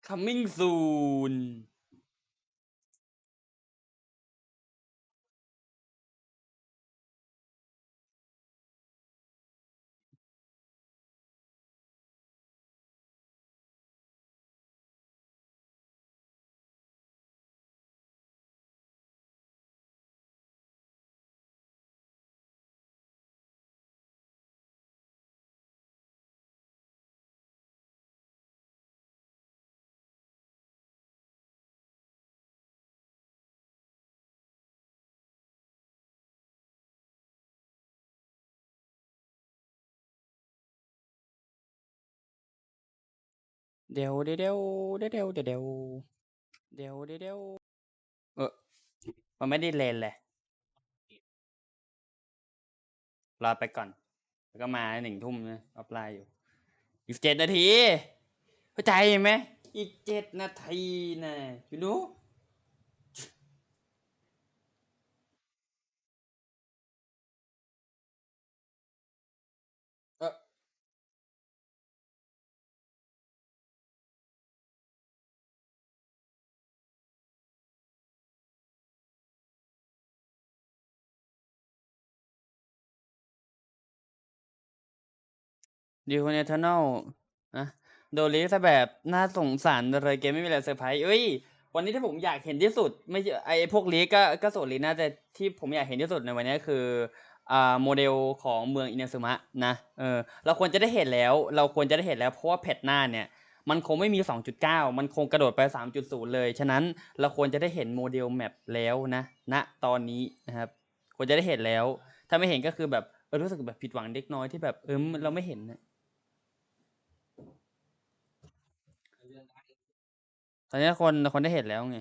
coming soon เดี๋ยวเดี๋ยวเดี๋ยวเดี๋ยวเดี๋ยวเดี๋ยวเดี๋ยวเดี๋ยวเดี๋ยวมันไม่ได้เลนเลยรอไปก่อนแล้วก็มา1 ทุ่มนะออฟไลน์อยู่อีก7 นาทีเข้าใจไหมอีก7 นาทีนะyou know ดิวเนเธอร์นลนะโดลิซะแบบน่าสงสารเลยเกมไม่มีอะไรเซอร์ไพรส์เอ้ยวันนี้ที่ผมอยากเห็นที่สุดไม่ใช่ไอพวกลีก็ส่วนลีน่าแต่ที่ผมอยากเห็นที่สุดในวันนี้คือโมเดลของเมืองอินาซึมะนะเราควรจะได้เห็นแล้วเพราะว่าแพทหน้าเนี่ยมันคงไม่มี 2.9 มันคงกระโดดไป 3.0 เลยฉะนั้นเราควรจะได้เห็นโมเดลแมปแล้วนะณตอนนี้นะครับควรจะได้เห็นแล้วถ้าไม่เห็นก็คือแบบรู้สึกแบบผิดหวังเล็กน้อยที่แบบเราไม่เห็นนะตอนนี้คนได้เห็นแล้วไง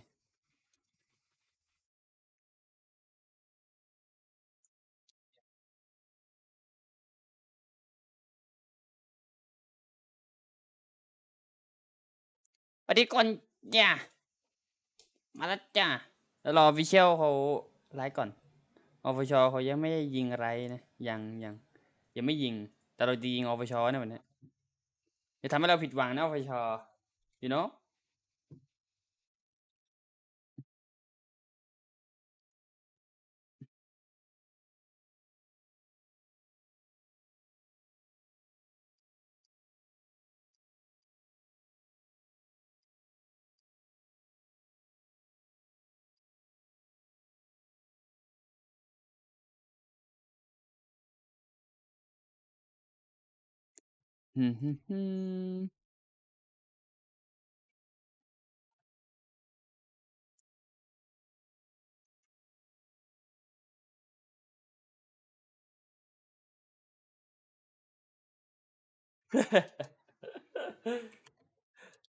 สวัสดีก่อนจ้ามาแล้วจ้าแล้วรอวิเชียลเขาไลฟ์ก่อนอฟชเขายังไม่ได้ยิงอะไรนะยังไม่ยิงแต่เราจะยิงอฟชนะวันนี้จะทำให้เราผิดหวังนะอฟช you know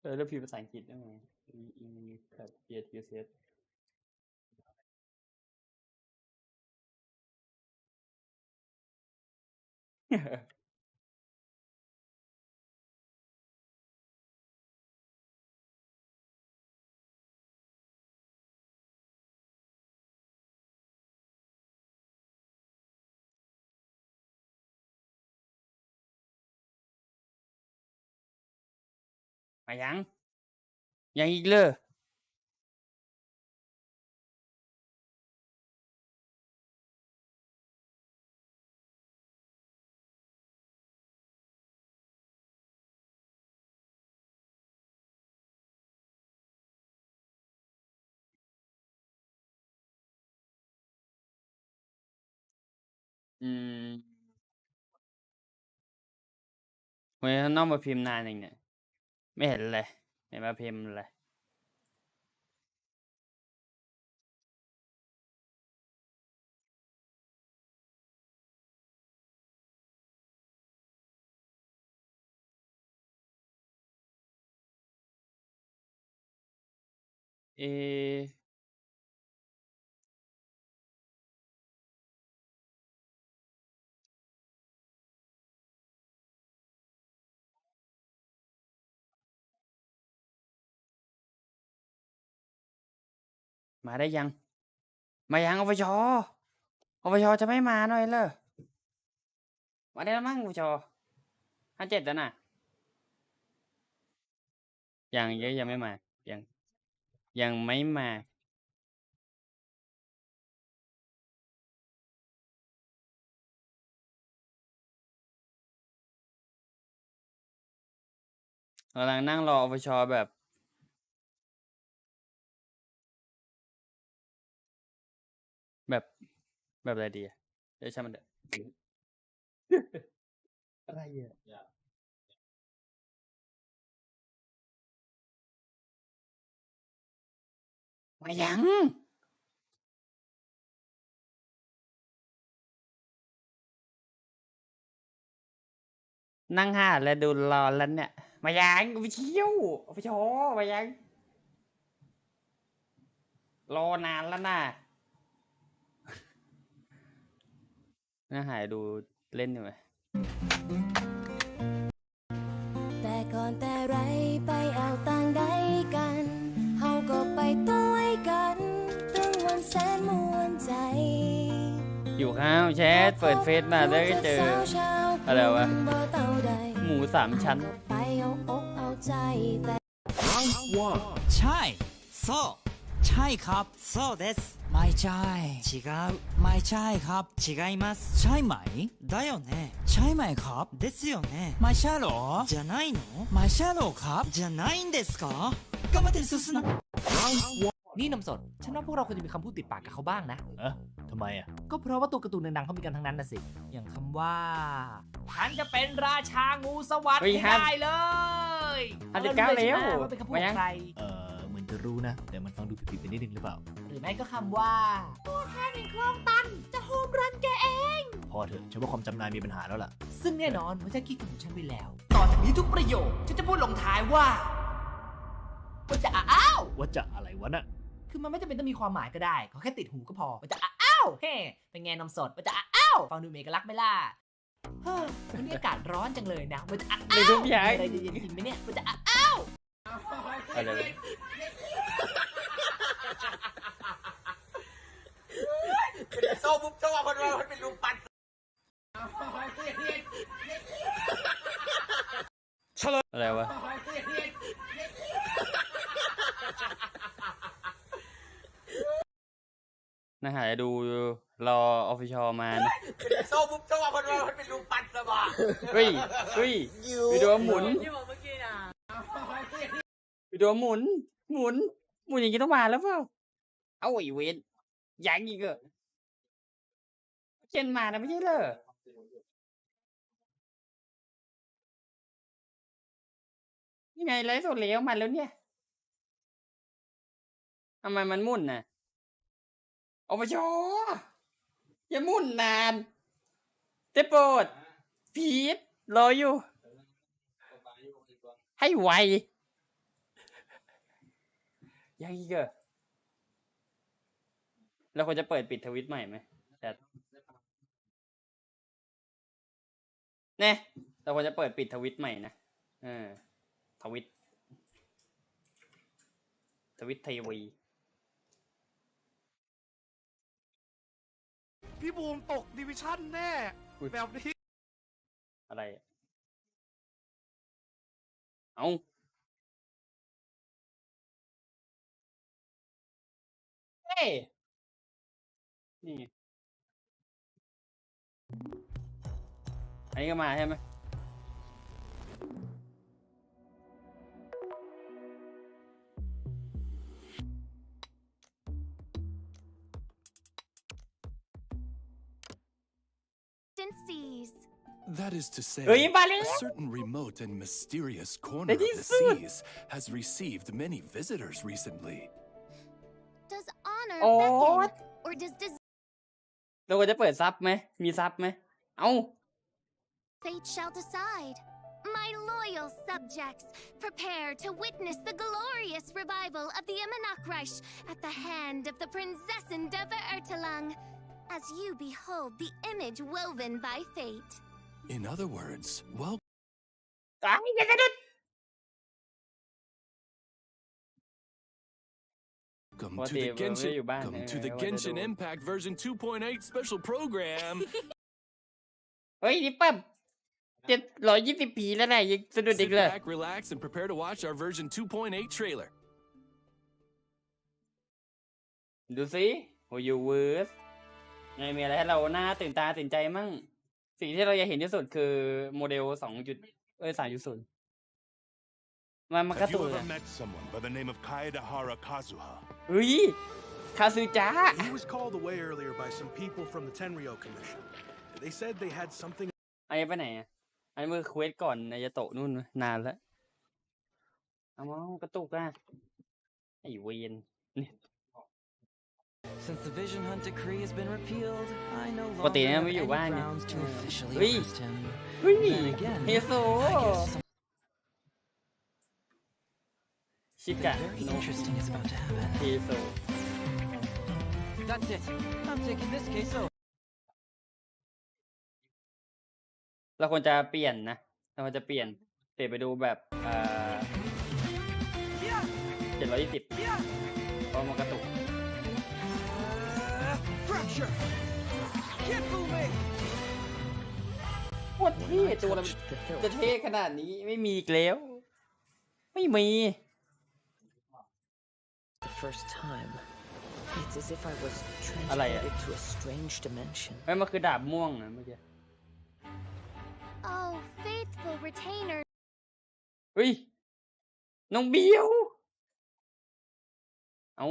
แล้วพิมพ์ภาษาอังกฤษได้ไหม แบบ ETS มายังอีกเลยวันนี้น้องมาพิมพ์นานอย่างเนี่ยไม่เห็นเลยไม่มาพิมพ์เลยเอมาได้ยังมายังอปชจะไม่มาหน่อยเลยมาได้แล้วมั้งอปช57แล้วน่ะ ยังไม่มายังไม่มากำลังนั่งรออปชแบบอะไรดีอะเดี๋ยวช่างมันเถอะอะไรอะมายัง นั่งหาและดูรอแล้วเนี่ย มายังไปเที่ยวไปโชว์มายังรอนานแล้วนะน่าหายดูเล่นอยู่ไหมแต่ก่อนแต่ไรไปเอาต่างใดกันเฮาก็ไปต้วยกันตั้งวันแสนมวนใจอยู่ข้าวแชทเปิดเฟซมาแล้วก็เจออะไรวะหมู3 ชั้นไปเอาอกเอาใจแต่ใช่そうใช่ครับそうですไม่ใช่違うไม่ใช่ครับ違いますใช่ไหมだよねใช่ไหมครับですよねไม่ใช่หรอじゃないのไม่ใช่หรอครับじゃないんですか頑張ってるすすなนี่นมสดฉันว่าพวกเราควรจะมีคำพูดติดปากกับเขาบ้างนะทำไมอ่ะก็เพราะว่าตัวการ์ตูนดังๆเขามีกันทั้งนั้นนะสิอย่างคำว่าฉันจะเป็นราชางูสวัสดิ์ให้ได้เลย59แล้วว่าเป็นคำพูดของใครเหมือนจะรู้นะแต่มันฟังดูผิดๆไปนิดนึงหรือเปล่าหรือไม่ก็คำว่าตัวแทนแห่งคลองตันจะโฮมรันแกเองพอเถอะฉันว่าความจำนายมีปัญหาแล้วล่ะซึ่งแน่นอนว่าจะคิดถึงฉันไปแล้วตอนนี้ทุกประโยคฉันจะพูดลงท้ายว่าจะอ้าวว่าจะอะไรวะน่ะคือมันไม่จำเป็นต้องมีความหมายก็ได้ขอแค่ติดหูก็พอว่าจะอ้าวเฮ้เป็นไงนมสดว่าจะอ้าวฟังดูมีเอกลักษณ์ไหมล่ะวันนี้อากาศร้อนจังเลยนะว่าจะอ้าวอะไรเย็นๆกินไหมเนี่ยว่าจะอ้าวอะไรโซ่บุ๊บโซ่คนเราเป็นลุงปั่นอะไรวะน่าหายดูรอออฟฟิเชียลมานะโซ่บุ๊บโซ่คนเราเป็นลุงปั่นสบายเฮ้ยวิดีโอหมุนวิดีโอหมุนอย่างนี้ต้องมาแล้วเปล่าเอาไอ้เวนยังอีกเหรอเจนมานะไม่ใช่เหรอนี่ไงไลฟ์สดแล้วมาแล้วเนี่ยทำไมมันมุ่นน่ะอปชอย่ามุ่นนานเจ๊โปรดพีทรออยู่ให้ไวยังอีกเหรอเราควรจะเปิดปิดทวิตใหม่ไหมแต่เนี่ยเราควรจะเปิดปิดทวิตใหม่นะทวิตทีวีพี่บูมตกดิวิชั่นแน่แบบนี้อะไรเอาเฮ้นี่อันนี้ก็มาใช่ไหมThat is to say, เฮ้ยมาแล้ว a certain remote and mysterious corner of the seas has received many visitors recently. Does honor beckon or does เราควรจะเปิดซับไหมมีซับไหมเอา Fate shall decide. My loyal subjects, prepare to witness the glorious revival of the Amanakreich at the hand of the Prinzessin of Ertelang, as you behold the image woven by fate. In other words, welcome to the Genshin Impact version 2.8 special program. เฮ้ยนี่ปั๊บ 720p แล้วแหละยังสะดุดอี Sit กเลย back, relax, and prepare to watch our version 2.8 trailer. ดูสิโอ้ยเวิร์สไงมีอะไรให้เราหน้าตื่นตาตื่นใจมั่งสิ่งที่เราอยากเห็นที่สุดคือโมเดล3.0มันกระ Have ตุ you ก ever met someone by the name of Kaedahara Kazuha? เฮ้ยคาซูจ้า He was called away earlier by some people from the Tenryo Commission. They said they had something. ไอ้ไปไหนอ่ะไอ้เมื่อเควสก่อนนายจะโตะนู่นนานแล้วเอามากระตุกอ่ะไอ้เวน Since the Vision Hunt decree has been repealed, I no ปกติ longer เนี่ย have ไม่อยู่ any บ้านเนี่ย grounds to officially เฮ้ย arrest him. เฮ้ย Then again, เฮโซ I guess ชิกะ something very โน interesting is about to happen. เฮโซ That's it. I'm taking this case over. เราควรจะเปลี่ยนนะเราควรจะเปลี่ยนไปดูแบบ720เพราะมันกระตุก Fracture. Can't fool me. โคตรเท่ตัวเราจะเท่ขนาดนี้ไม่มีอีกแล้ว ไม่มี The first time, it's as if I was อะไรอ่ะ transported to a strange dimension. เฮ้ยมันคือดาบม่วงนะเมื่อกี้ Oh, faithful retainer. เฮ้ยน้องเบียวเอา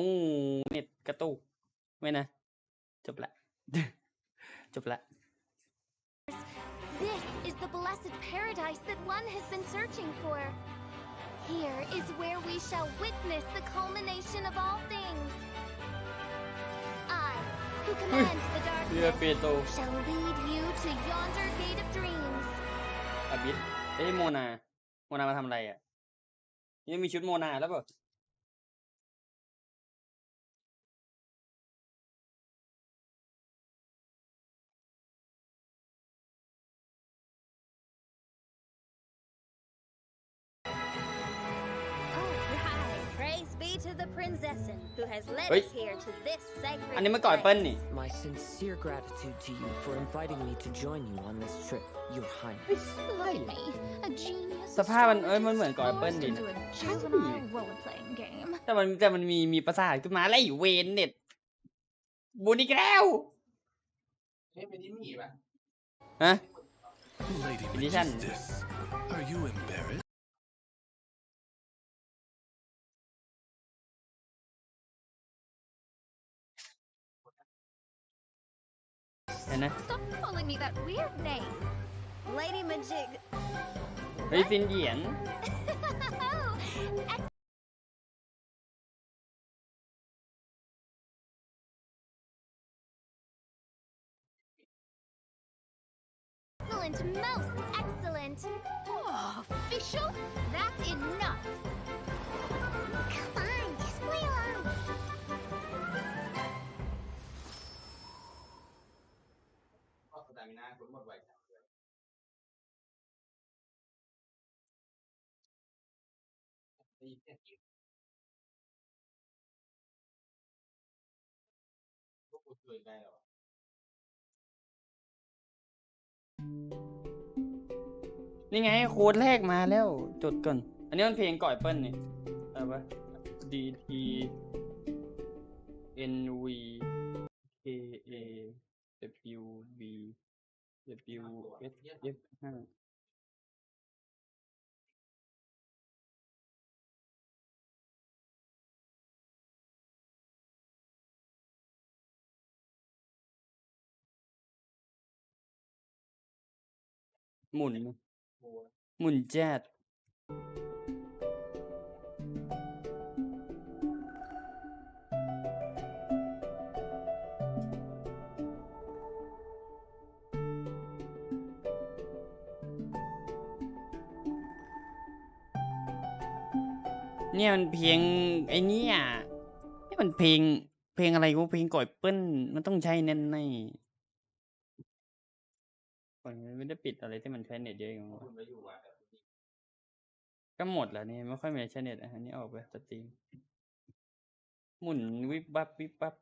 เน็ตกระตุกไม่นะจบละ จบละ This is the blessed paradise that one has been searching for. Here is where we shall witness the culmination of all things. I, who commands the เรือเป darkness, โต shall lead you to yonder gate of dreams. อาบิดเอ้ยโมนามาทำอะไรอ่ะนี่มีชุดโมนาแล้วเปล่า Alright, praise be to the princessin who has led Oi. us here to this sacred อันนี้เมื่อก่อนเปิ้ลนี่ My sincere gratitude to you for inviting me to join you on this trip, Your Highness. Look at me, a genius. สภาพมันมันเหมือนก่อนเปิ้ลดีนะ into a juvenile role-playing game. แต่มันมีประสาทขึ้นมาแล้วไอ้เวนเน็ตบุญอีกแล้วฮะ Lady Edition. Magistus, are you embarrassed? เห็นนะ Stop calling me that weird name. Lady Majig. เฮ้ยซินเหยียน Excellent, most excellent. Oh, official? That's enough. Come on, just play along. นี่ไงโค้ดแรกมาแล้วจดก่อน อันนี้มันเพลงก่อยเปิ้ลนี่อะไรวะ D T N V K A W V W S F 5หมุนแจ๊ดเนี่ยมันเพลงไอ้นี่อ่ะนี่มันเพลงอะไรกูเพลงก่อยเปิ้ลมันต้องใช้แน่ๆก่อนไม่ได้ปิดอะไรที่มันใช้เน็ตเยอะอย่างเงี้ยก็หมดแล้วนี่ไม่ค่อยมีใช้เน็ตอันนี้ออกไปสตรีมหมุนวิบวับวิบวับ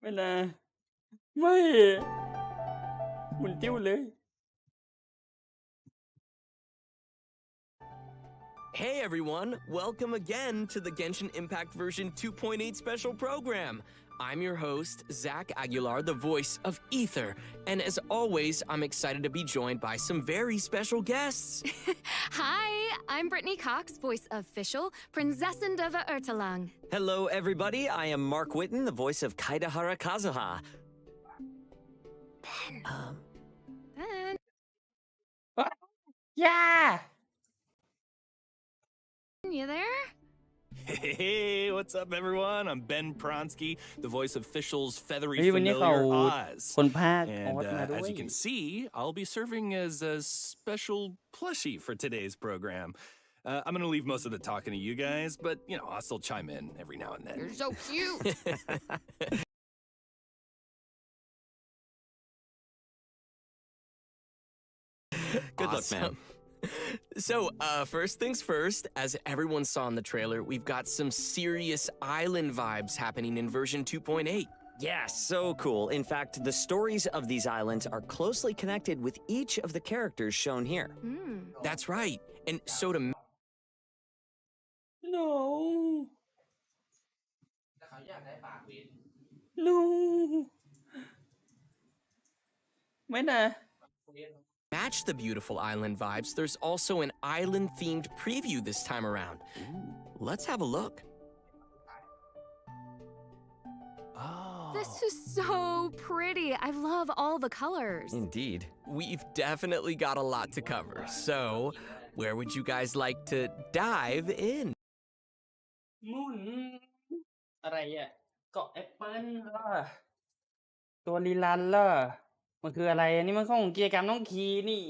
ไม่นะไม่หมุนติ้วเลย Hey everyone, welcome again to the Genshin Impact version 2.8 special program. I'm your host, Zach Aguilar, the voice of Ether. And as always, I'm excited to be joined by some very special guests. Hi, I'm Brittany Cox, voice of Fischl, Prinzessin of Ertalang. Hello, everybody. I am Mark Witten, the voice of Kaidahara Kazuha. Ben. Yeah. You there? Hey, what's up, everyone? I'm Ben Pronsky, the voice of Fischl's feathery เฮ้ยวันนี้เขา familiar Oz. คนภาคอ And อสมาด้วย as you can see, I'll be serving as a special plushie for today's program. I'm going to leave most of the talking to you guys, but, you know, I'll still chime in every now and then. You're so cute. Good luck, man. So, first things first, as everyone saw in the trailer, we've got some serious island vibes happening in version 2.8. Yeah, so cool. In fact, the stories of these islands are closely connected with each of the characters shown here. That's right. And so to no no ไม่นะ match the beautiful island vibes, there's also an island-themed preview this time around. Let's have a look. Oh. This is so pretty. I love all the colors. Indeed. We've definitely got a lot to cover. So, where would you guys like to dive in? หมุนอะไรอ่ะเกาะแอปเปิ้ลล่ะตัวลีลันล่ะมันคืออะไรอันนี้มันของกิจกรรมน้องคีนี่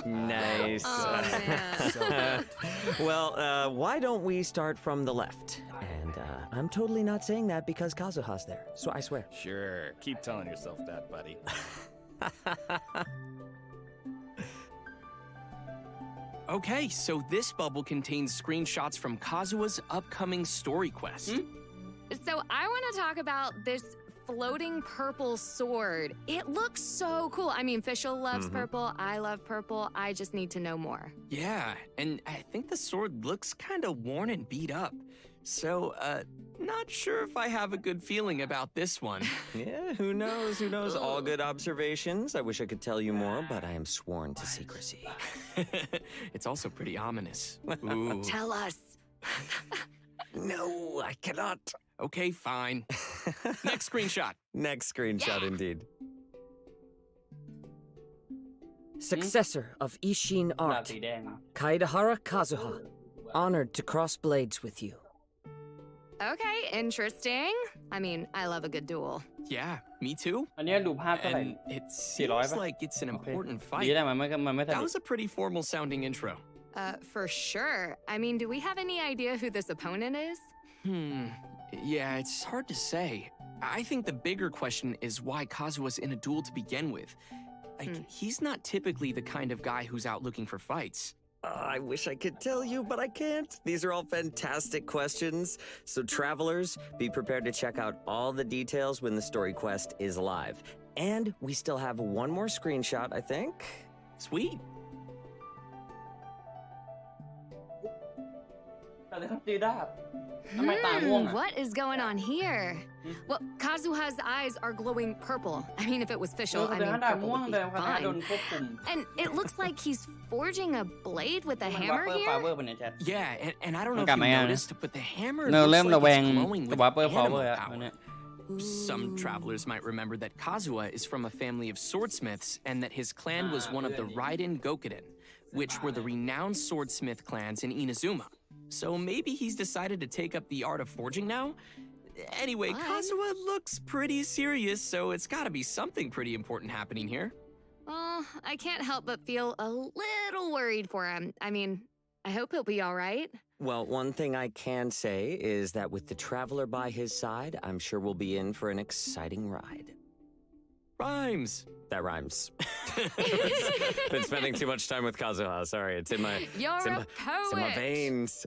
Nice. Oh, man. Well, why don't we start from the left? And I'm totally not saying that because Kazuha's there, so I swear. Sure. Keep telling yourself that, buddy. Okay, so this bubble contains screenshots from Kazuha's upcoming story quest. So I want to talk about this floating purple sword. It looks so cool. I mean, Fischl loves purple. I love purple. I just need to know more. Yeah, and I think the sword looks kind of worn and beat up. So, not sure if I have a good feeling about this one. Yeah, who knows? Who knows? All good observations. I wish I could tell you more, but I am sworn to secrecy. It's also pretty ominous. Ooh. Tell us. No, I cannot. Okay, fine. Next screenshot. Next screenshot, indeed. Successor of Ishin ดาบ art, สีแดง Kaidahara Kazuha. Honored to cross blades with you. Okay, interesting. I mean, I love a good duel. Yeah, me too. อันนี้ดูภาพเท่าไหร่ And it 400 seems ป่ะ like it's an โอเค important ดี fight. ได้มันไม่ทัน That was a pretty formal sounding intro. For sure. I mean, do we have any idea who this opponent is? Yeah, it's hard to say. I think the bigger question is why Kazuha's in a duel to begin with. Like, he's not typically the kind of guy who's out looking for fights. I wish I could tell you, but I can't. These are all fantastic questions. So, travelers, be prepared to check out all the details when the story quest is live. And we still have one more screenshot, I think. Sweet. แต่เขาตีดาบทำไมตาม่วงอ่ะ What is going on here? Well, Kazuha's eyes are glowing purple. I mean, if it was เออ Fischl, เขา I เป็น mean, ดาบ purple ม่วง would แต่ be เขาโดน fine. ควบคุม And it looks like he's forging a blade with a มัน hammer วาเปอร์ here. ฟาเวอร์บนในแชท Yeah, and I don't know มัน if กลับ you มายังนะ noticed, but the hammer เรา looks เริ่ม like ระแวง it's glowing กับ with วาเปอร์ฟาเวอ animal ร์อะตอน power. เนี้ย Some travelers might remember that Kazuha is from a family of swordsmiths and that his clan was one of the Raiden Gokuden, which were the renowned swordsmith clans in Inazuma. So maybe he's decided to take up the art of forging now? Anyway, Fun. Kazuha looks pretty serious, so it's gotta be something pretty important happening here. Oh, I can't help but feel a little worried for him. I mean, I hope he'll be all right. Well, one thing I can say is that with the traveler by his side, I'm sure we'll be in for an exciting ride. Rhymes. That rhymes. Been spending too much time with Kazuha. Sorry, it's in my veins.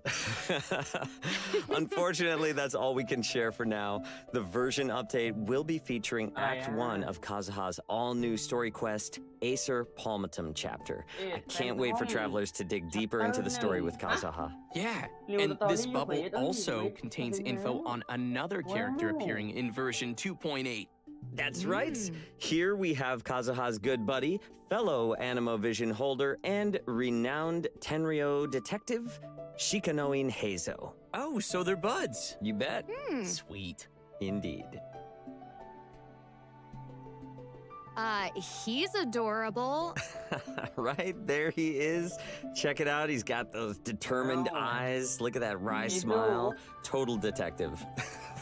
Unfortunately, that's all we can share for now. The version update will be featuring Act 1 of Kazuha's all-new story quest, Acer Palmatum chapter. I can't wait for travelers to dig deeper into the story with Kazuha. Yeah, and this bubble also contains info on another character appearing in version 2.8. That's right. Here we have Kazuha's good buddy, fellow Animo Vision holder, and renowned Tenryo detective, Shikanoin Heizo. Oh, so they're buds. You bet. Sweet. Indeed. He's adorable. Right, there he is. Check it out. He's got those determined eyes. Look at that wry smile. Total detective.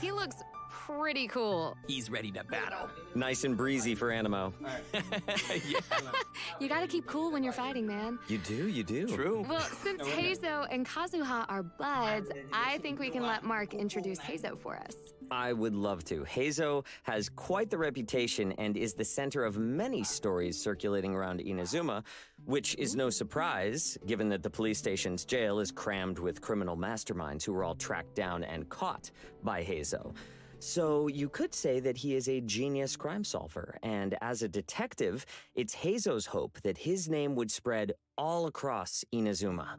He looks pretty cool. He's ready to battle. Nice and breezy for Animo. Yeah. You gotta keep cool when you're fighting, man. You do. True. Well, since Heizo and Kazuha are buds, I think we can let Mark introduce Heizo for us. I would love to. Heizo has quite the reputation and is the center of many stories circulating around Inazuma, which is no surprise, given that the police station's jail is crammed with criminal masterminds who were all tracked down and caught by Heizo. So you could say that he is a genius crime solver, and as a detective, it's Heizo's hope that his name would spread all across Inazuma.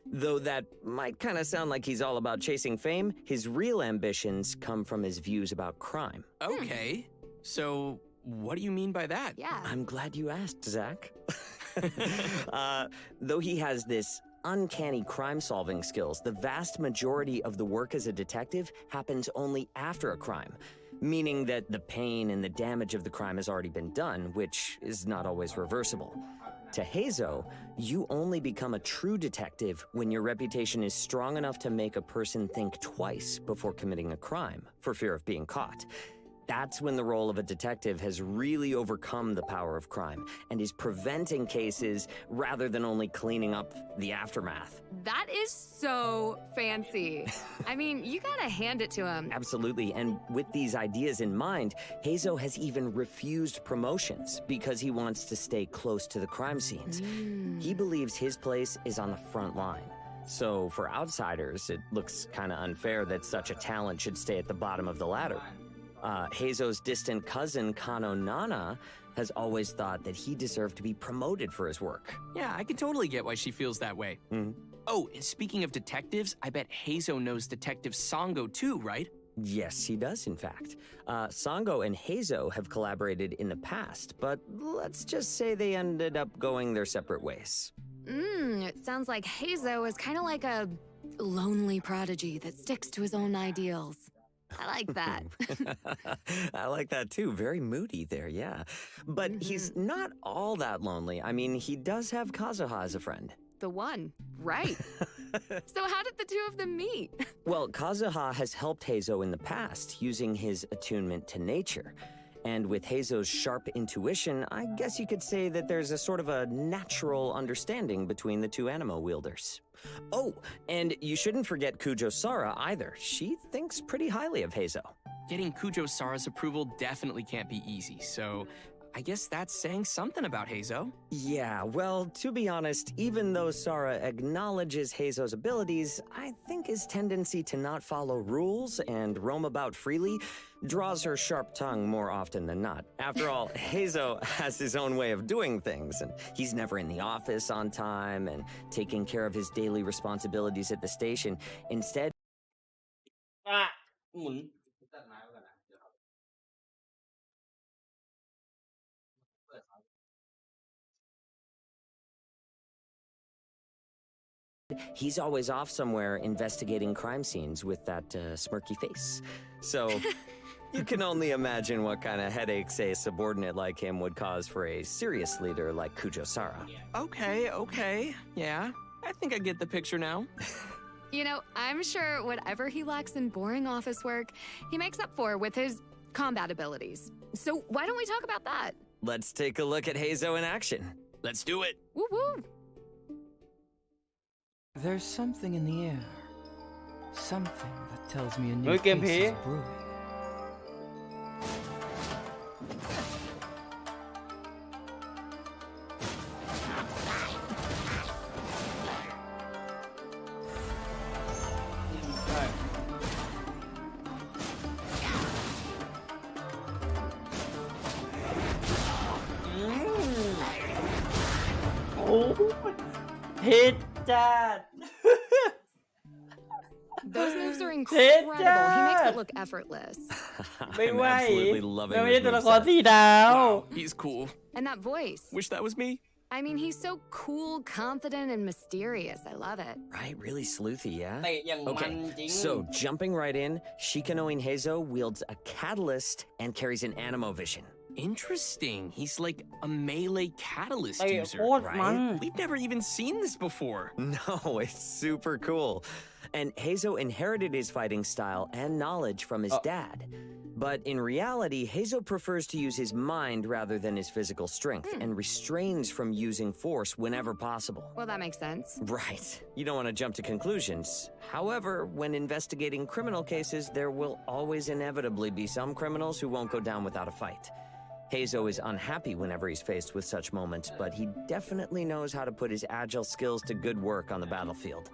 Though that might kind of sound like he's all about chasing fame, his real ambitions come from his views about crime. Okay, so what do you mean by that? Yeah. I'm glad you asked, Zach. Though he has this uncanny crime-solving skills, the vast majority of the work as a detective happens only after a crime, meaning that the pain and the damage of the crime has already been done, which is not always reversible. To Heizo, you only become a true detective when your reputation is strong enough to make a person think twice before committing a crime for fear of being caught. That's when the role of a detective has really overcome the power of crime and is preventing cases rather than only cleaning up the aftermath. That is so fancy. I mean, you gotta hand it to him. Absolutely, and with these ideas in mind, Heizo has even refused promotions because he wants to stay close to the crime scenes. He believes his place is on the front line. So for outsiders, it looks kind of unfair that such a talent should stay at the bottom of the ladder. Heizo's distant cousin, Kano Nana, has always thought that he deserved to be promoted for his work. Yeah, I can totally get why she feels that way. Oh, and speaking of detectives, I bet Heizo knows Detective Sango too, right? Yes, he does, in fact. Sango and Heizo have collaborated in the past, but let's just say they ended up going their separate ways. It sounds like Heizo is kind of like a lonely prodigy that sticks to his own ideals. I like that. I like that too. Very moody there, yeah. But he's not all that lonely. I mean, he does have Kazuha as a friend. The one, right. So how did the two of them meet? Well, Kazuha has helped Heizo in the past, using his attunement to nature. And with Heizo's sharp intuition, I guess you could say that there's a sort of a natural understanding between the two Animo wielders. Oh, and you shouldn't forget Kujo Sara either. She thinks pretty highly of Heizo. Getting Kujo Sara's approval definitely can't be easy, so I guess that's saying something about Heizo. Yeah, well, to be honest, even though Sara acknowledges Heizo's abilities, I think his tendency to not follow rules and roam about freely draws her sharp tongue more often than not. After all, Heizo has his own way of doing things, and he's never in the office on time and taking care of his daily responsibilities at the station. Instead, he's always off somewhere investigating crime scenes with that smirky face. So you can only imagine what kind of headaches a subordinate like him would cause for a serious leader like Kujo Sara. Okay. Yeah, I think I get the picture now. You know, I'm sure whatever he lacks in boring office work, he makes up for with his combat abilities. So why don't we talk about that? Let's take a look at Heizo in action. Let's do it. Woo woo! There's something in the air. Something that tells me a new Mới game case is phí. brewing. เท่จัด Those moves are incredible. He makes it look effortless. ไม่ไหว I'm absolutely loving ไม่ใช่ this ตัวละคร moveset. สี่ดาว Wow, he's cool. And that voice. Wish that was me. I mean, he's so cool, confident, and mysterious. I love it. Right, really sleuthy, yeah? เตะอย่างมัน Okay, จริง so jumping right in, Shikanoin Heizo wields a catalyst and carries an animo vision. Interesting. He's like a melee catalyst เตะ user. โคตรมัน We've never even seen this before. No, it's super cool. And Heizo inherited his fighting style and knowledge from his dad. But in reality, Heizo prefers to use his mind rather than his physical strength and restrains from using force whenever possible. Well, that makes sense. Right. You don't want to jump to conclusions. However, when investigating criminal cases, there will always inevitably be some criminals who won't go down without a fight. Heizo is unhappy whenever he's faced with such moments, but he definitely knows how to put his agile skills to good work on the battlefield.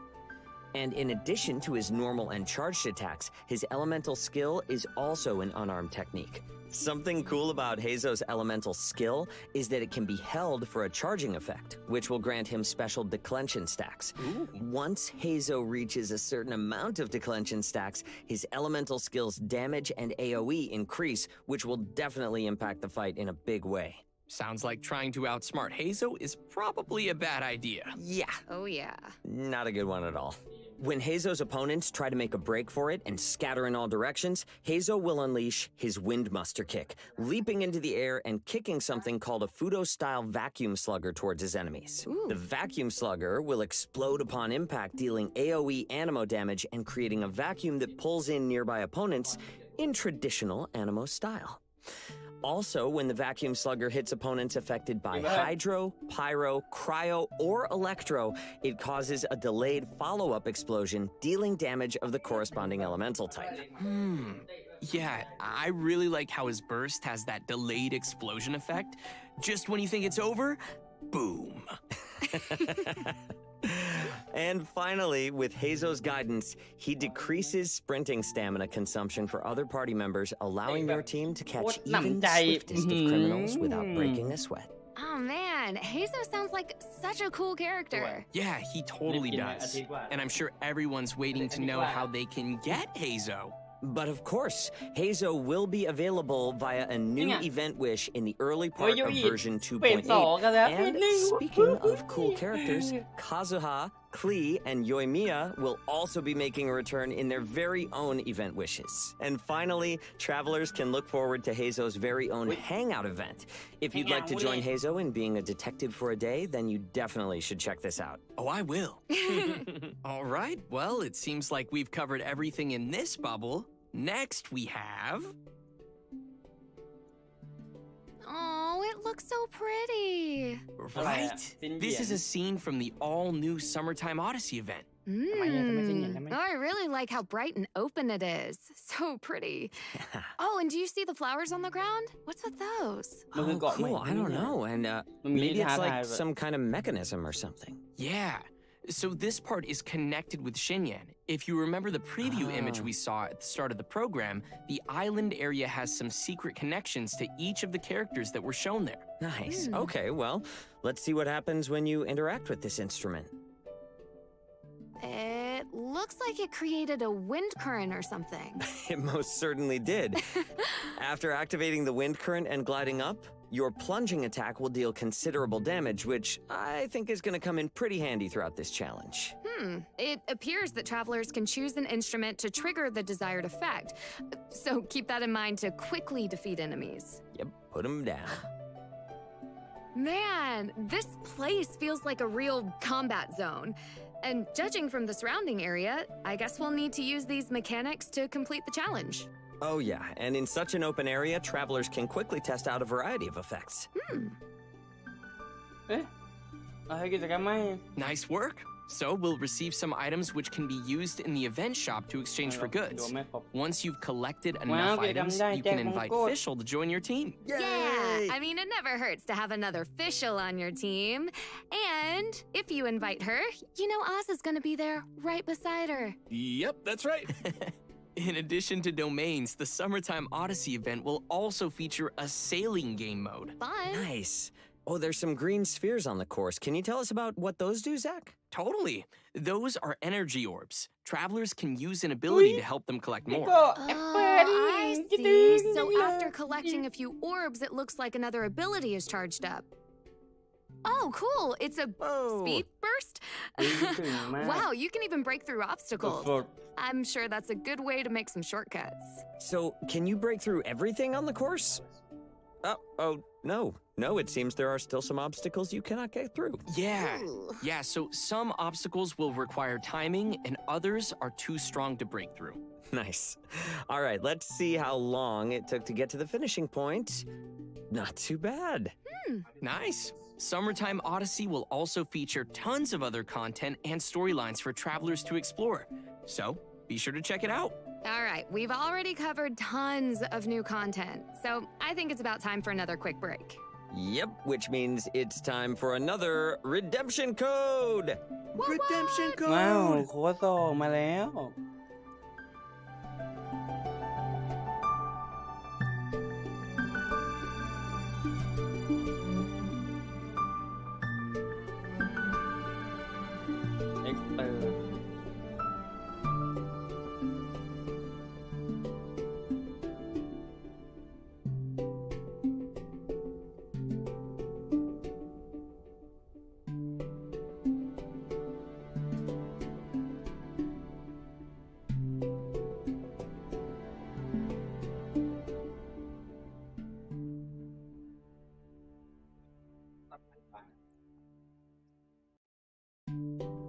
And in addition to his normal and charged attacks, his elemental skill is also an unarmed technique. Something cool about Heizo's elemental skill is that it can be held for a charging effect, which will grant him special declension stacks. Once Heizo reaches a certain amount of declension stacks, his elemental skill's damage and AoE increase, which will definitely impact the fight in a big way. Sounds like trying to outsmart Heizo is probably a bad idea. Yeah, Oh, yeah. not a good one at all. When Heizo's opponents try to make a break for it and scatter in all directions, Heizo will unleash his Windmuster kick, leaping into the air and kicking something called a Fudo-style vacuum slugger towards his enemies. The vacuum slugger will explode upon impact, dealing AoE animo damage and creating a vacuum that pulls in nearby opponents in traditional animo style. Also, when the vacuum slugger hits opponents affected by hydro, pyro, cryo, or electro, it causes a delayed follow-up explosion, dealing damage of the corresponding elemental type. Yeah, I really like how his burst has that delayed explosion effect. Just when you think it's over, boom. And finally, with Heizo's guidance, he decreases sprinting stamina consumption for other party members, allowing your team to catch even the swiftest of criminals without breaking a sweat. Oh, man. Heizo sounds like such a cool character. Yeah, he totally does. And I'm sure everyone's waiting to know how they can get Heizo. But of course, Heizo will be available via a new event wish in the early part of version 2.8. And speaking of cool characters, Kazuha, Klee, and Yoimiya will also be making a return in their very own event wishes. And finally, travelers can look forward to Heizo's very own hangout event. If you'd like to join Heizo in being a detective for a day, then you definitely should check this out. Oh, I will. All right, well, it seems like we've covered everything in this bubble. Next, we have... Oh, it looks so pretty. Right? This is a scene from the all-new Summertime Odyssey event. Oh, I really like how bright and open it is. So pretty. Oh, and do you see the flowers on the ground? What's with those? Oh, cool. I don't know. And maybe it's like some kind of mechanism or something. Yeah. So this part is connected with Xinyan. If you remember the preview image we saw at the start of the program, the island area has some secret connections to each of the characters that were shown there. Nice. Okay, well, let's see what happens when you interact with this instrument. It looks like it created a wind current or something. It most certainly did. After activating the wind current and gliding up, your plunging attack will deal considerable damage, which I think is going to come in pretty handy throughout this challenge. It appears that travelers can choose an instrument to trigger the desired effect. So keep that in mind to quickly defeat enemies. Yep, put them down. Man, this place feels like a real combat zone. And judging from the surrounding area, I guess we'll need to use these mechanics to complete the challenge. Oh yeah, and in such an open area, travelers can quickly test out a variety of effects. Nice work. So we'll receive some items which can be used in the event shop to exchange for goods. Once you've collected enough items, you can invite Fischl to join your team. Yeah, I mean, it never hurts to have another Fischl on your team. And if you invite her, you know Oz is gonna be there right beside her. Yep, that's right. In addition to domains, the Summertime Odyssey event will also feature a sailing game mode. Fun. Nice. Oh, there's some green spheres on the course. Can you tell us about what those do, Zach? Totally. Those are energy orbs. Travelers can use an ability to help them collect นี่ more. ก็แอปเปิ้ล I see. So after collecting a few orbs, it looks like another ability is charged up. Oh, cool. It's a speed burst. ถึงมาก Wow, you can even break through obstacles. สุด I'm sure that's a good way to make some shortcuts. So, can you break through everything on the course? Oh, no. No, it seems there are still some obstacles you cannot get through. Yeah, so some obstacles will require timing and others are too strong to break through. Nice. All right, let's see how long it took to get to the finishing point. Not too bad. Nice. Summertime Odyssey will also feature tons of other content and storylines for travelers to explore. So, be sure to check it out. All right, we've already covered tons of new content, so I think it's about time for another quick break. Yep, which means it's time for another redemption code. Redemption ว้าว code! โค้ดส่งมาแล้ว เอ็กเตอร์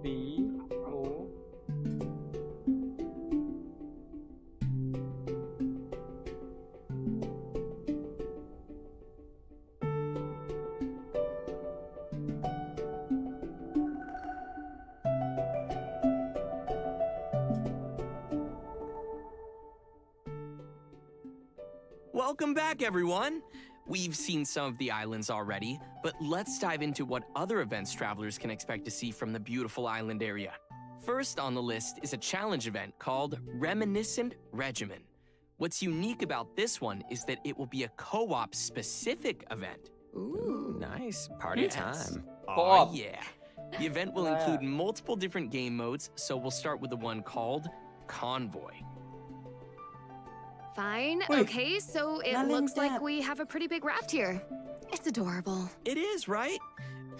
สีโอ้ Welcome back, everyone! We've seen some of the islands already, but let's dive into what other events travelers can expect to see from the beautiful island area. First on the list is a challenge event called Reminiscent Regimen. What's unique about this one is that it will be a co-op specific event. Ooh, nice. Party time. Oh, yeah. The event will include multiple different game modes, so we'll start with the one called Convoy. Fine. Wait, Okay, so it not looks like like that. we have a pretty big raft here. It's adorable. It is, right?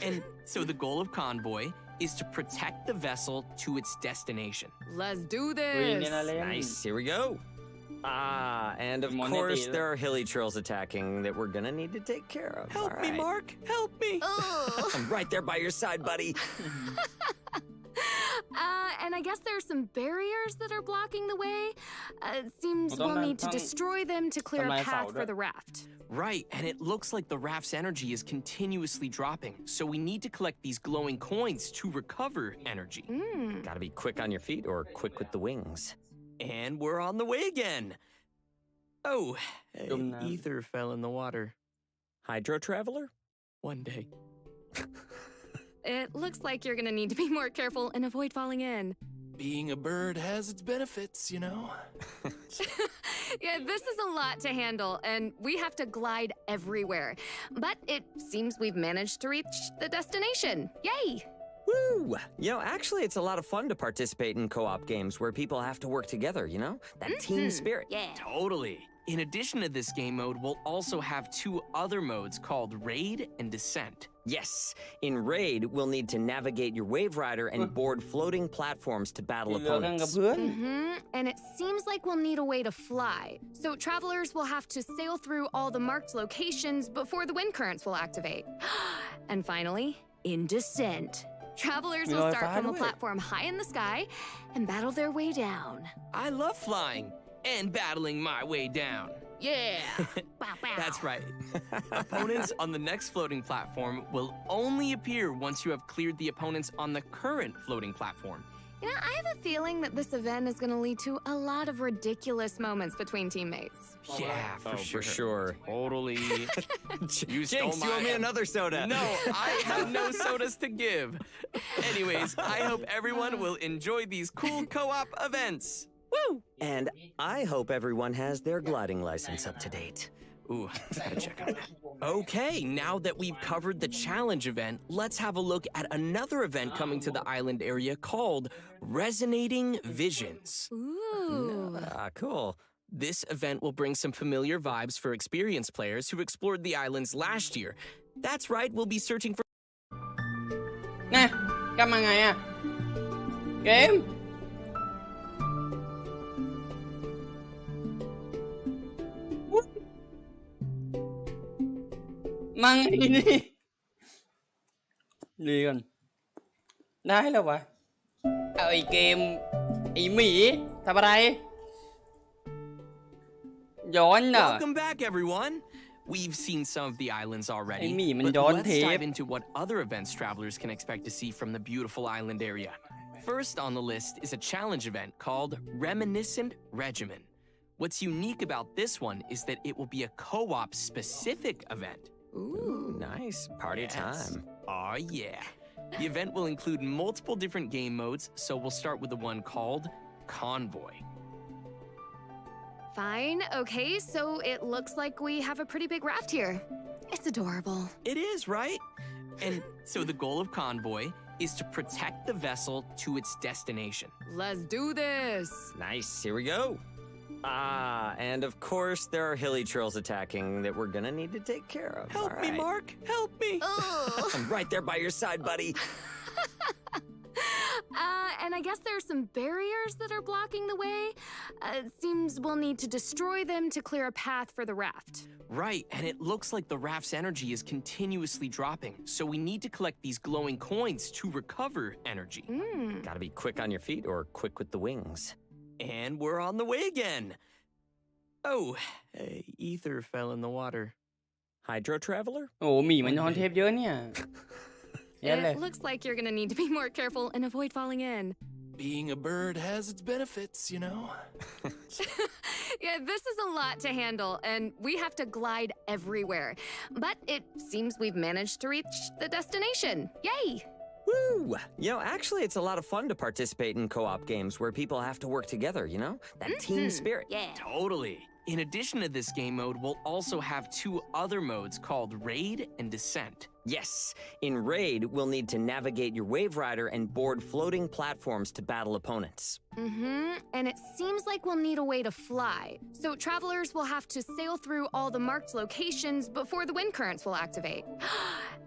And so the goal of Convoy is to protect the vessel to its destination. Let's do อุ้ย this. เนี่ยนะเล่น Nice. Here we go. And of Money course, deal. there are hilly trolls attacking that we're gonna need to take care of. Help All me, right. Mark! Help me! Ugh. I'm right there by your side, buddy. And I guess there's some barriers that are blocking the way. It seems we'll need to destroy them to clear a path for the raft. Right, and it looks like the raft's energy is continuously dropping, so we need to collect these glowing coins to recover energy. Gotta be quick on your feet or quick with the wings. And we're on the way again. Oh, Dumb ether fell in the water. Hydro Traveler? One day. It looks like you're gonna need to be more careful and avoid falling in. Being a bird has its benefits, you know? Yeah, this is a lot to handle, and we have to glide everywhere. But it seems we've managed to reach the destination. Yay! Woo! You know, actually, it's a lot of fun to participate in co-op games where people have to work together, you know? That team spirit. Yeah. Totally. In addition to this game mode, we'll also have two other modes called Raid and Descent. Yes. In Raid, we'll need to navigate your Wave Rider and board floating platforms to battle เหลือกันกับ opponents. เพื่อน And it seems like we'll need a way to fly. So travelers will have to sail through all the marked locations before the wind currents will activate. And finally, in Descent. Travelers will start from a platform high in the sky and battle their way down. I love flying and battling my way down. Yeah! Bow, bow. That's right. Opponents on the next floating platform will only appear once you have cleared the opponents on the current floating platform. You know, I have a feeling that this event is going to lead to a lot of ridiculous moments between teammates. Yeah, For sure. Totally. You stole Jinx, you owe me another soda. No, I have no sodas to give. Anyways, I hope everyone will enjoy these cool co-op events. Woo! And I hope everyone has their gliding license up to date. Ooh, gotta check out that. Okay, now that we've covered the challenge event, let's have a look at another event coming to the island area called Resonating Visions. Ooh. Cool. This event will bring some familiar vibes for experienced players who explored the islands last year. That's right, we'll be searching for นะกลับมาไงอะเกมมาไงนี่ดีกันได้แล้ววะเอาไอ้เกมไอ้หมีทำอะไรย้อนน่ะ Welcome back, everyone. We've seen some of the islands already, but let's dive into what other events travelers can expect to see from the beautiful island area. First on the list is a challenge event called Reminiscent Regimen. What's unique about this one is that it will be a co-op specific event. Ooh, nice. Party time. Aw, yeah. The event will include multiple different game modes, so we'll start with the one called Convoy. Fine, okay, so it looks like we have a pretty big raft here. It's adorable. It is, right? And so the goal of Convoy is to protect the vessel to its destination. Let's do this. Nice. Here we go. And of course, there are hilly trills attacking that we're gonna need to take care of. Help me, Mark. Help me. I'm right there by your side, buddy. And I guess there are some barriers that are blocking the way. It seems we'll need to destroy them to clear a path for the raft. Right, and it looks like the raft's energy is continuously dropping, so we need to collect these glowing coins to recover energy. Gotta be quick on your feet or quick with the wings. And we're on the way again. Oh, ether fell in the water. Hydro Traveler? โอ้หมีมันย้อนเทปเยอะเนี่ย It looks like you're gonna need to be more careful and avoid falling in. Being a bird has its benefits, you know? Yeah, this is a lot to handle, and we have to glide everywhere. But it seems we've managed to reach the destination. Yay! Woo! You know, actually, it's a lot of fun to participate in co-op games where people have to work together, you know? That team spirit. Yeah. Totally. In addition to this game mode, we'll also have two other modes called Raid and Descent. Yes. In Raid, we'll need to navigate your Wave Rider and board floating platforms to battle opponents. And it seems like we'll need a way to fly. So travelers will have to sail through all the marked locations before the wind currents will activate.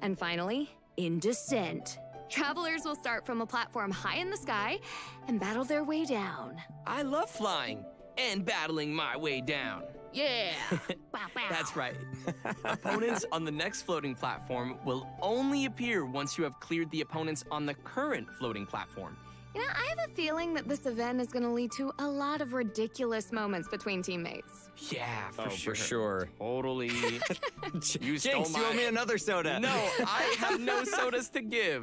And finally, in Descent. Travelers will start from a platform high in the sky and battle their way down. I love flying and battling my way down. Yeah! Bow, bow. That's right. Opponents on the next floating platform will only appear once you have cleared the opponents on the current floating platform. You know, I have a feeling that this event is going to lead to a lot of ridiculous moments between teammates. Yeah, For sure. Totally. You Jinx, stole you owe me another soda. No, I have no sodas to give.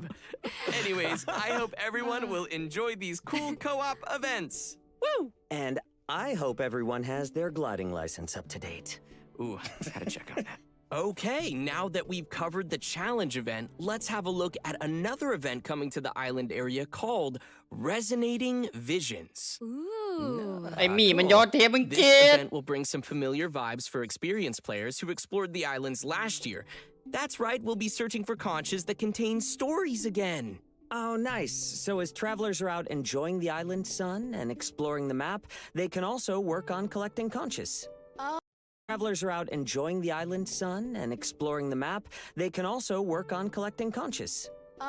Anyways, I hope everyone will enjoy these cool co-op events. Woo! And I hope everyone has their gliding license up to date. Ooh, gotta check on that. Okay, now that we've covered the challenge event, let's have a look at another event coming to the island area called Resonating Visions. Ooh. ไอ้หมีมันย้อนเทปมึงเจ็ This ด event will bring some familiar vibes for experienced players who explored the islands last year. That's right, we'll be searching for conches that contain stories again. Oh, nice. So as travelers are out enjoying the island sun and exploring the map, they can also work on collecting conches. Travelers are out enjoying the island sun and exploring the map, they can also work on collecting conches.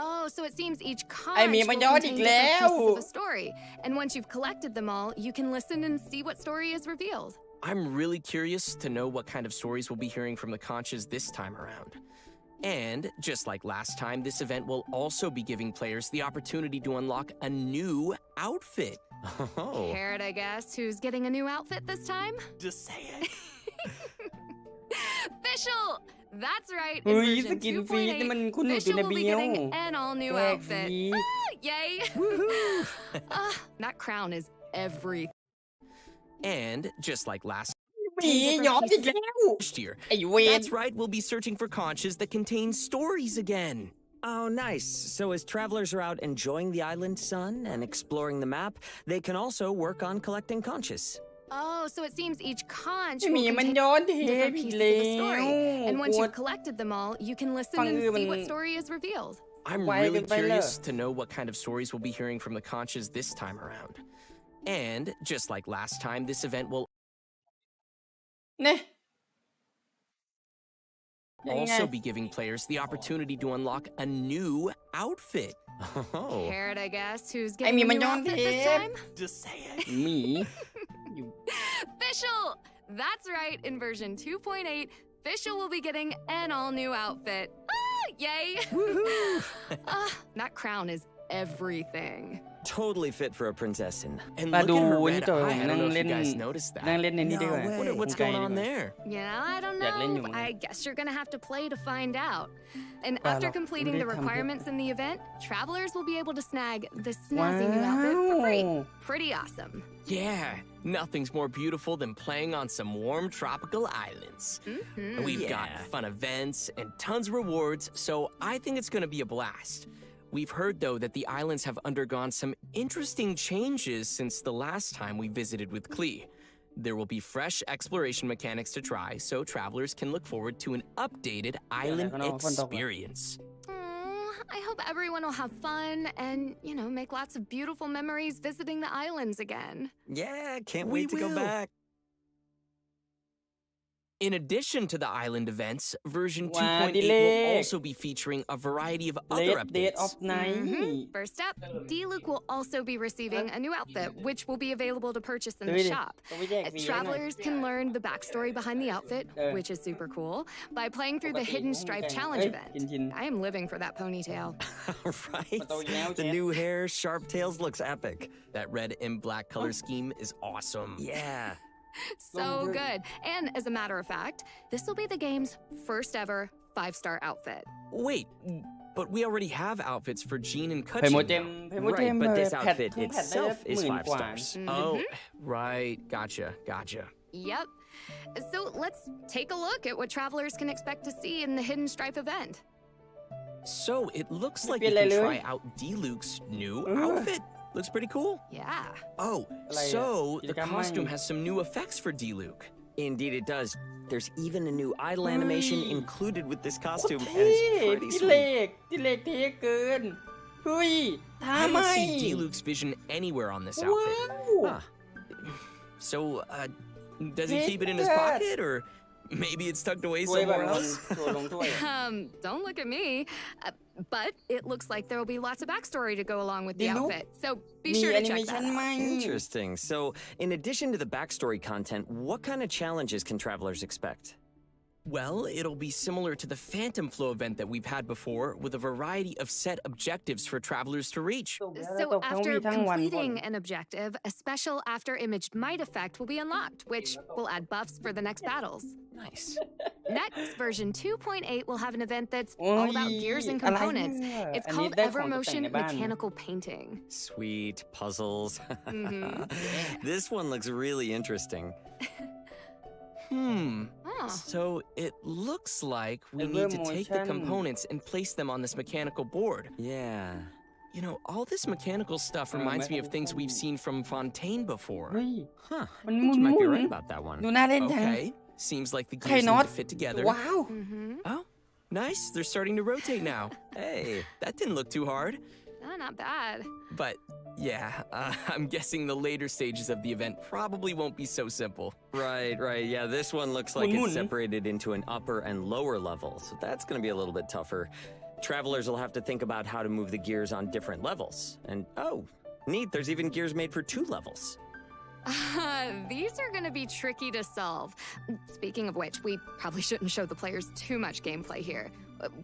Oh, so it seems each conch ไอ้หมี will มันย้อนอี contain กแล้ว different pieces of a story. And once you've collected them all, you can listen and see what story is revealed. I'm really curious to know what kind of stories we'll be hearing from the conches this time around. And just like last time, this event will also be giving players the opportunity to unlock a new outfit. Oh. Care to guess who's getting a new outfit this time? Just say it. Official! That's right. In เฮ้ย version สกินฟีดนี่มัน 2.8, คุณหนูอยู่ Official ใน will เบี be ยว getting an all-new แวก outfit. ฟี Yay! That crown is everything. And just like last หมีย้อนอีกแล้ว year, ไอ้เวน that's right, we'll be searching for conches that contain stories again. Oh, nice. So as travelers are out enjoying the island sun and exploring the map, they can also work on collecting conches. Oh, so it seems each conch หมี will มัน contain ย้อนเทป different อีก pieces แล้ of the story. ว And once ปวด you've collected them all, you can listen ฟัง and อื่นมัน see what story is revealed. I'm Why really did I curious learn? to know what kind of stories we'll be hearing from the conches this time around. And just like last time, this event will เนี่ยยังไง also be giving players the opportunity to unlock a new outfit. Oh. Carrot, I guess. Who's ไอ getting หมี a มัน new ย้อน outfit เท this ป time? Just say it. หมี Fischl! That's right. In version 2.8, Fischl will be getting an all-new outfit. Ah, yay! That crown is everything. Totally fit for a princess. And มา look ดู at her นี่ red ตัว eye. I นั่ don't ง know if เล่น you guys noticed นั่ง that. เล่นในนี้ดีกว่า No way. Wonder what's going on there. Yeah, I don'tอยากเล่นอยู่ know. I guess you're gonna have to play to find out. And เปล่า after หรอก completing ไม่ the ได้ทำเพื่อ requirements in the event, travelers will be able to snag the ว้า snazzy new outfit for free. ว Pretty awesome. Yeah, nothing's more beautiful than playing on some warm tropical islands. Mhm. We've got fun events and tons of rewards, so I think it's going to be a blast. We've heard, though, that the islands have undergone some interesting changes since the last time we visited with Klee. There will be fresh exploration mechanics to try, so travelers can look forward to an updated island experience. I hope everyone will have fun and, make lots of beautiful memories visiting the islands again. Yeah, can't We wait to go will. back. In addition to the island events, version 2.8 ว้า will ดิเลก also be featuring a variety of เล other ดเดดออฟ updates. ไนท์ First up, D-Luke will also be receiving a new outfit, which will be available to purchase in ดู the ดิ shop. ต้องไปแยกสีให้หน่อย Travelers can learn the backstory behind the outfit, which is super cool, by playing through the Hidden Stripe Challenge เอ้ย event. ชิน I am living for that ponytail. Right? Pataw The yan. new hair, sharp tails looks epic. That red and black color scheme is awesome. Yeah. So good. And as a matter of fact, this will be the game's first ever 5-star outfit. Wait, but we already have outfits for Jean and เพโม Kutchin เจม now. เพโมเจม Right, but this แพท outfit เพิ่งแพทได้ itself is 10,000 5 กว่า stars. Oh, right. Gotcha. Yep. So let's take a look at what travelers can expect to see in the Hidden Stripe event. So it looks like we ไม่เป็นไร can เลย try out D-Luke's new outfit. Looks pretty cool. Yeah. Oh, อะไรอะ so กิจ the กรรมใหม่ costume has some new effects for D-Luke. Indeed, it does. There's even a new idle animation included with this โคตร costume, เท่ and it's pretty ดิเล sweet. กดิเลกเท่เกินเฮ้ยทา I ไม don't see D-Luke's vision anywhere on this ว้า outfit. ว Huh. So, does he keep it in his Take that. pocket, or maybe it's tucked away ถ้วยแบบ somewhere ลง else? ถ้วยลงถ้วย Don't look at me. But it looks like there will be lots of backstory to go along with the Di-Luke? outfit. So be มี sure แอ to นิ check เมชั that นให out. ม่ Interesting. So, in addition to the backstory content, what kind of challenges can travelers expect? Well, it'll be similar to the Phantom Flow event that we've had before, with a variety of set objectives for travelers to reach. So after completing an objective, a special after-imaged might effect will be unlocked, which will add buffs for the next battles. Nice. Next, version 2.8 will have an event that's โอ้ all ย about gears and อะไร components. เนี่ย It's อันนี้ called ได้ของตกแต่ง Evermotion ในบ้าน Mechanical Painting. Sweet puzzles. This one looks really interesting. Oh. So it looks like we need to take the Evermotion. components and place them on this mechanical board. Yeah. You know, all this mechanical stuff reminds me of things we've seen from Fontaine before. เฮ้ย Huh. I Man think you might be mun-mun. right about that one. ดูน่าเล่นจัง Okay, seems like the ไข่ gears น็อ need ต to fit together. ว้าว Oh, nice. They're starting to rotate now. Hey. That didn't look too hard. Oh, not bad. But yeah, I'm guessing the later stages of the event probably won't be so simple. Right. Yeah, this one looks like Mun-mun. it's separated into an upper and lower level, so that's going to be a little bit tougher. Travelers will have to think about how to move the gears on different levels. And oh, neat, there's even gears made for 2 levels. These are going to be tricky to solve. Speaking of which, we probably shouldn't show the players too much gameplay here.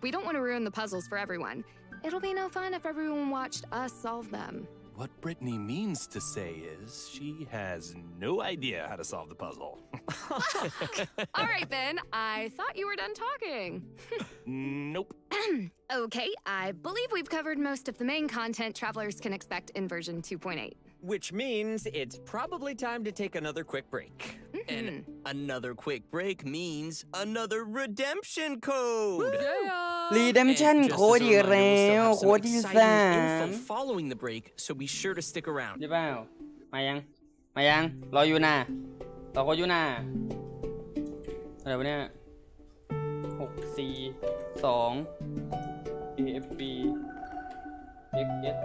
We don't want to ruin the puzzles for everyone. It'll be no fun if everyone watched us solve them. What Brittany means to say is she has no idea how to solve the puzzle. All right, then. I thought you were done talking. Nope. Okay, I believe we've covered most of the main content travelers can expect in version 2.8. Which means it's probably time to take another quick break. And another quick break means another redemption code. Redemption And just as a Code อีก reminder, แล้ we'll ว still have โค some ดที่ exciting 3 info following the break, so be sure to stick around. ใช่เปล่ามายัง มายังรออยู่นะรอคนอยู่นะอะไรวะเนี่ย6 4 2 AFB XS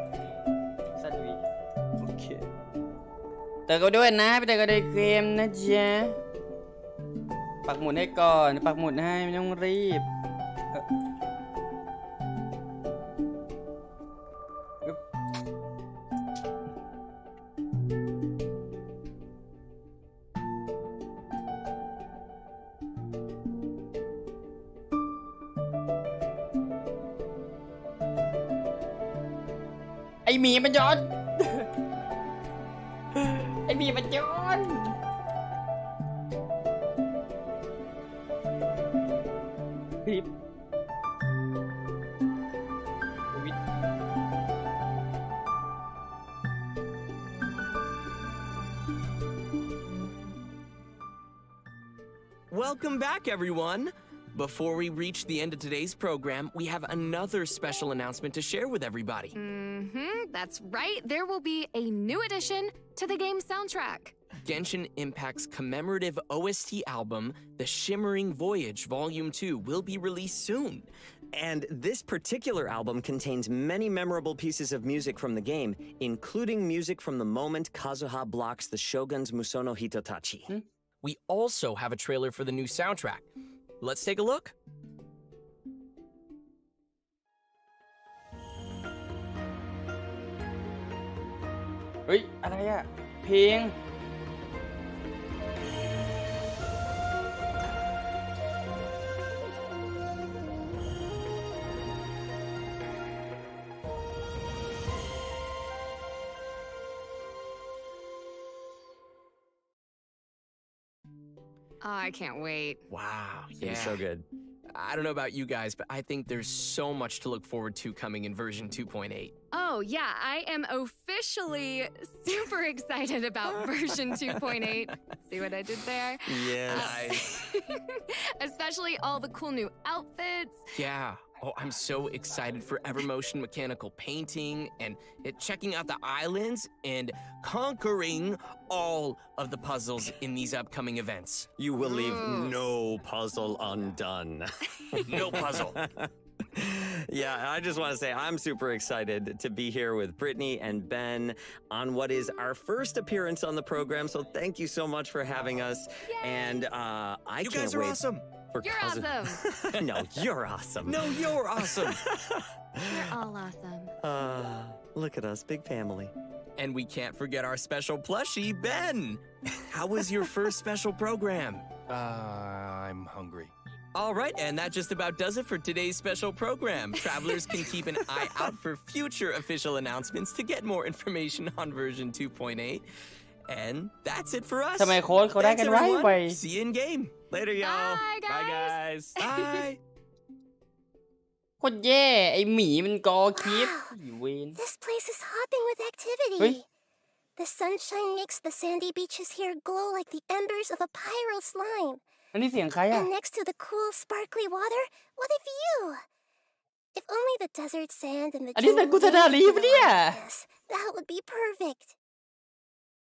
ZV โอเคเติมกันด้วยนะไปเติมกันในเกมนะจ๊ะปักหมุดให้ก่อนปักหมุดให้ไม่ต้องรีบไอหมีมันย้อน ไอหมีมันย้อนคลิปวิท Welcome back, everyone. Before we reach the end of today's program, we have another special announcement to share with everybody. That's right. There will be a new addition to the game's soundtrack. Genshin Impact's commemorative OST album, The Shimmering Voyage Volume 2, will be released soon. And this particular album contains many memorable pieces of music from the game, including music from the moment Kazuha blocks the Shogun's Musono Hitotachi. We also have a trailer for the new soundtrack. Let's take a look. เฮ้ยอะไรอะเพลงOh, I can't wait. Wow, It's yeah. so good. I don't know about you guys, but I think there's so much to look forward to coming in version 2.8. Oh, yeah, I am officially super excited about version 2.8. See what I did there? Yes. Especially all the cool new outfits. Yeah. Oh, I'm so excited for Evermotion mechanical painting and checking out the islands and conquering all of the puzzles in these upcoming events. You will leave no puzzle undone. No puzzle. Yeah, I just want to say I'm super excited to be here with Brittany and Ben on what is our first appearance on the program. So thank you so much for having us. Yay. And You guys are awesome. You're awesome. No, you're awesome. No, you're awesome. You're all awesome. Look at us, big family. And we can't forget our special plushie, Ben. How was your first special program? I'm hungry. All right, and that just about does it for today's special program. Travelers can keep an eye out for future official announcements to get more information on version 2.8. And that's it for us. ทำไมโค้ดเขาได้กันไว everyone. ไป See you in game. Later, y'all. Bye, guys. Bye, guys. Bye. โคตรแย่ไอหมีมันกอคลิป Wow. เวน This place is hopping with activity. Hey. The sunshine makes the sandy beaches here glow like the embers of a pyro slime. อันนี้เสียงใครอะ And next to the cool, sparkly water, what a view! If only the desert sand and the อันนี้เป็น jungle กุศลา wind ลี could ปะเนี่ย align like this, that would be perfect.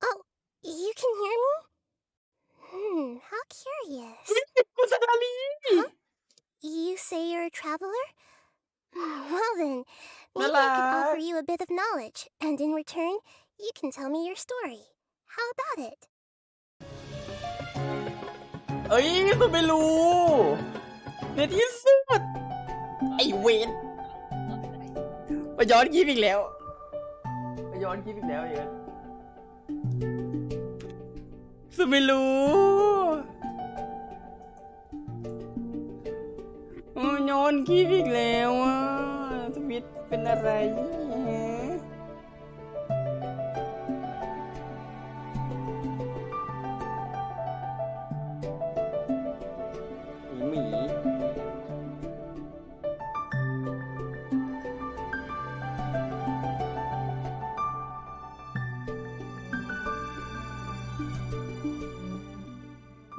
Oh, you can hear me? How curious. กุศลาลี You say you're a traveler? Well then, maybe I Hola. could offer you a bit of knowledge, and in return, you can tell me your story. How about it? เอ้ยสุดไม่รู้ในที่สุดไอเวนไปย้อนคลิปอีกแล้วไปย้อนคลิปอีกแล้วอย่างนั้นสุดไม่รู้ย้อนคลิปอีกแล้วอ่ะสมิธเป็นอะไรหมี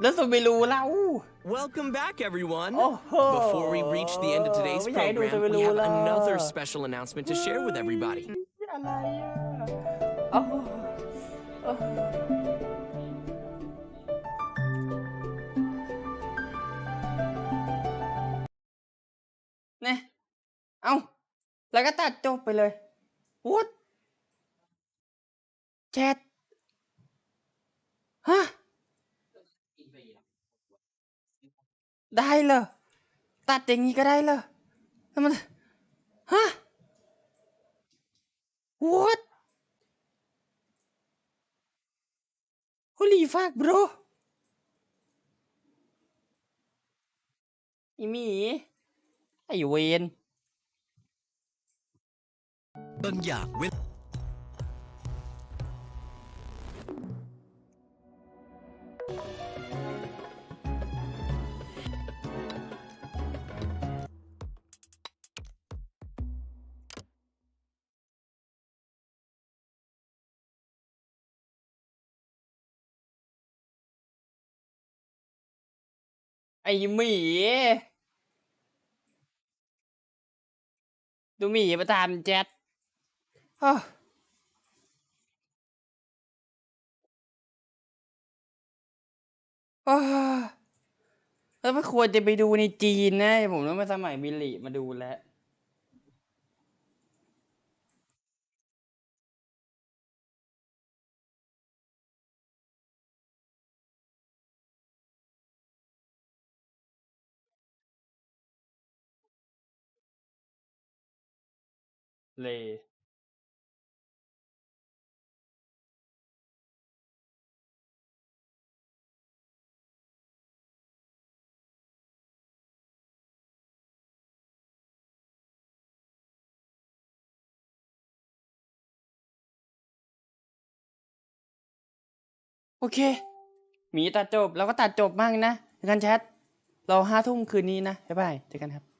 แล้วสุดไม่รู้เรา Welcome back, everyone. โอ้โห Before we reach the end of today's ไม่อยากให้ดูสุด program, ไม่ we รู้ have ละ another special announcement to share with everybody. อะไรอ่ะโอ้โห เนี่ยเอ้าแล้วก็ตัดจบไปเลย what แชทฮะได้เหรอตัดอย่างนี้ก็ได้เหรอแล้วมันฮะ what holy fuck bro อีหมีไอเวน บางอย่างเวล ไอหมีดูหมีมาตามแจ็ตอ้าวอ้าวแล้วไม่ควรจะไปดูในจีนนะผมต้องไปสมัยบิลลี่มาดูแล้วเลยโอเคหมีตัดจบแล้วก็ตัดจบมั่งนะเจอกันแชทเรา5 ทุ่มคืนนี้นะบ๊ายบายเจอกันครับ